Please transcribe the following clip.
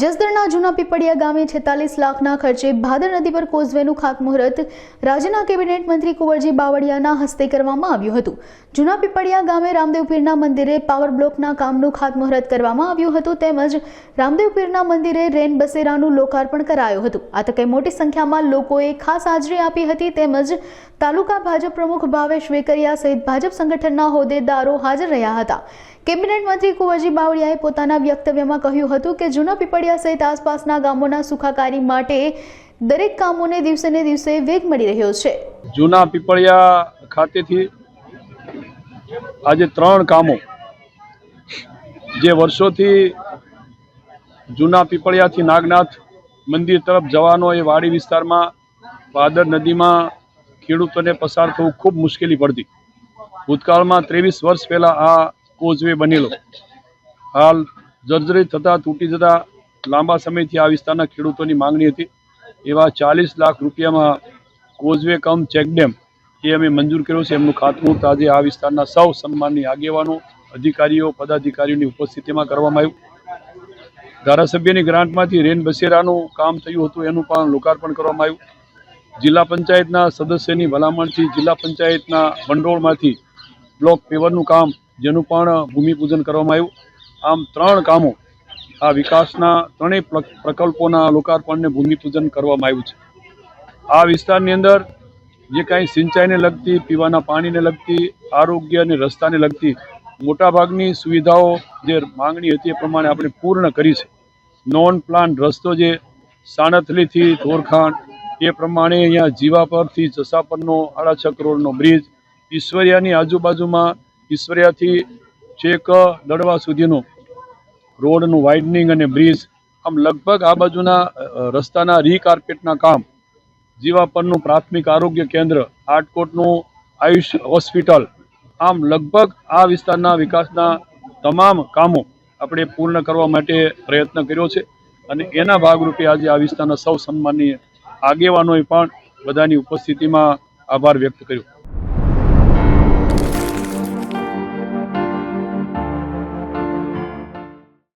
જસદણના જૂના પીપળિયા ગામે 46 લાખના ખર્ચે ભાદર નદી પર કોઝવેનું ખાતમુહૂર્ત રાજ્યના કેબિનેટ મંત્રી કુંવરજી બાવળિયાના હસ્તે કરવામાં આવ્યું હતું। જૂના પીપળિયા ગામે રામદેવ પીરના મંદિરે પાવર બ્લોકના કામનું ખાતમુહૂર્ત કરવામાં આવ્યું હતું તેમજ રામદેવ પીરના મંદિરે રેન બસેરાનું લોકાર્પણ કરાયું હતું। આ તકે મોટી સંખ્યામાં લોકોએ ખાસ હાજરી આપી હતી તેમજ તાલુકા ભાજપ પ્રમુખ ભાવેશ વેકરિયા સહિત ભાજપ સંગઠનના હોદ્દેદારો હાજર રહ્યા હતા। કેબિનેટ મંત્રી કુંવરજી બાવળિયાએ પોતાના વક્તવ્યમાં કહ્યું હતું કે જૂના પીપળિયા સહિત આસપાસના ગામોના સુખાકારી માટે દરેક કામોને દિવસે ને દિવસે વેગ મળી રહ્યો છે। જૂના પીપળિયા ખાતેથી આજે 3 કામો જે વર્ષોથી જૂના પીપળિયાથી નાગનાથ મંદિર તરફ જવાનો એ વાડી વિસ્તારમાં ભાદર નદીમાં ખેડૂતોને પસાર થવું ખૂબ મુશ્કેલી પડતી। ભૂતકાળમાં 23 વર્ષ પહેલા આ કોઝવે બનેલો હાલ જર્જરિત થતા તૂટી જતા લાંબા સમયથી આ વિસ્તારના ખેડૂતોની માંગણી હતી। એવા 40 લાખ રૂપિયામાં કોઝવે કમ ચેકડેમ એ અમે મંજૂર કર્યો છે। એમનું ખાતમુહૂર્ત આજે આ વિસ્તારના સૌ સન્માનની આગેવાનો અધિકારીઓ પદાધિકારીઓની ઉપસ્થિતિમાં કરવામાં આવ્યું। ધારાસભ્યની ગ્રાન્ટમાંથી રેન બસેરાનું કામ થયું હતું એનું પણ લોકાર્પણ કરવામાં આવ્યું। જિલ્લા પંચાયતના સદસ્યની ભલામણથી જિલ્લા પંચાયતના ભંડોળમાંથી બ્લોક પેવરનું કામ જેનું પણ ભૂમિપૂજન કરવામાં આવ્યું। આમ 3 કામો આ વિકાસના 3 પ્રકલ્પોના લોકાર્પણને ભૂમિપૂજન કરવામાં આવ્યું છે। આ વિસ્તારની અંદર જે કાંઈ સિંચાઈને લગતી પીવાના પાણીને લગતી આરોગ્ય અને રસ્તાને લગતી મોટાભાગની સુવિધાઓ જે માંગણી હતી એ પ્રમાણે આપણે પૂર્ણ કરી છે। નોન પ્લાન રસ્તો જે સાણથલીથી ધોરખાણ એ પ્રમાણે અહીંયા જીવાપરથી જસાપરનો 6.5 કરોડનો બ્રિજ, ઈશ્વરિયાની આજુબાજુમાં ઈશ્વરિયાથી છેક દડવા સુધીનો રોડનું વાઇડનિંગ અને બ્રિજ, આમ લગભગ આ બાજુના રસ્તાના રીકાર્પેટના કામ, જીવાપરનું પ્રાથમિક આરોગ્ય કેન્દ્ર, આટકોટનું આયુષ હોસ્પિટલ, આમ લગભગ આ વિસ્તારના વિકાસના તમામ કામો આપણે પૂર્ણ કરવા માટે પ્રયત્ન કર્યો છે અને એના ભાગરૂપે આજે આ વિસ્તારના સૌ સન્માનીય આગેવાનોએ પણ બધાની ઉપસ્થિતિમાં આભાર વ્યક્ત કર્યો।